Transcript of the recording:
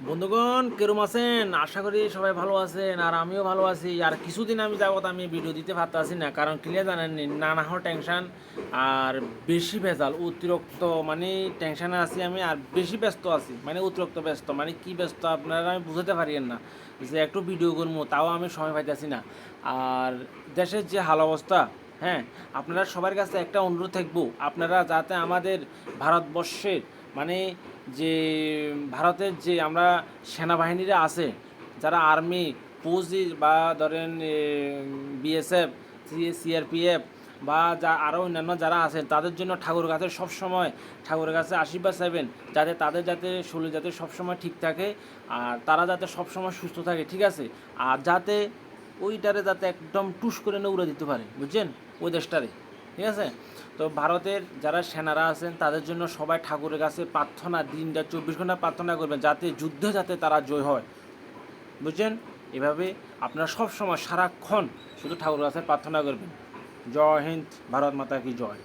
বন্ধুগণ কেরম আছেন? আশা করি সবাই ভালো আছেন, আর আমিও ভালো আছি। আর কিছুদিন আমি যাবত আমি ভিডিও দিতে পারতেছি না, কারণ ক্লিয়ার জানেননি নানা টেনশন আর বেশি ভেজাল অতিরিক্ত, মানে টেনশনে আছি আমি, আর বেশি ব্যস্ত আছি, মানে অতিরিক্ত ব্যস্ত, মানে কি ব্যস্ত আপনারা আমি বুঝাতে পারিয়েন না যে একটু ভিডিও করবো তাও আমি সময় পাইতেছি না। আর দেশের যে হাল অবস্থা, হ্যাঁ, আপনারা সবার কাছে একটা অনুরোধ থাকবো, আপনারা যাতে আমাদের ভারতবর্ষের, মানে যে ভারতের যে আমরা সেনাবাহিনীরা আছে, যারা আর্মি, ফৌজি বা ধরেন বিএসএফ, সিআরপিএফ বা যা আরও অন্যান্য যারা আছেন, তাদের জন্য ঠাকুর কাছে সবসময় ঠাকুরের কাছে আশীর্বাদ চাইবেন, যাতে তাদের যাতে শরীর যাতে সবসময় ঠিক থাকে, আর তারা যাতে সবসময় সুস্থ থাকে, ঠিক আছে? আর যাতে ওইটারে যাতে একদম টুস করে উড়ে দিতে পারে, বুঝছেন, ওই দেশটারে, ঠিক আছে? তো ভারতের যারা সেনারা আছেন তাদের জন্য সবাই ঠাকুরের কাছে প্রার্থনা, দিনটা 24 ঘন্টা প্রার্থনা করবেন যাতে যুদ্ধে যাতে তারা জয় হয়, বুঝছেন? এভাবে আপনারা সব সময় সারাক্ষণ শুধু ঠাকুরের কাছে প্রার্থনা করবেন। জয় হিন্দ, ভারত মাতা কি জয়।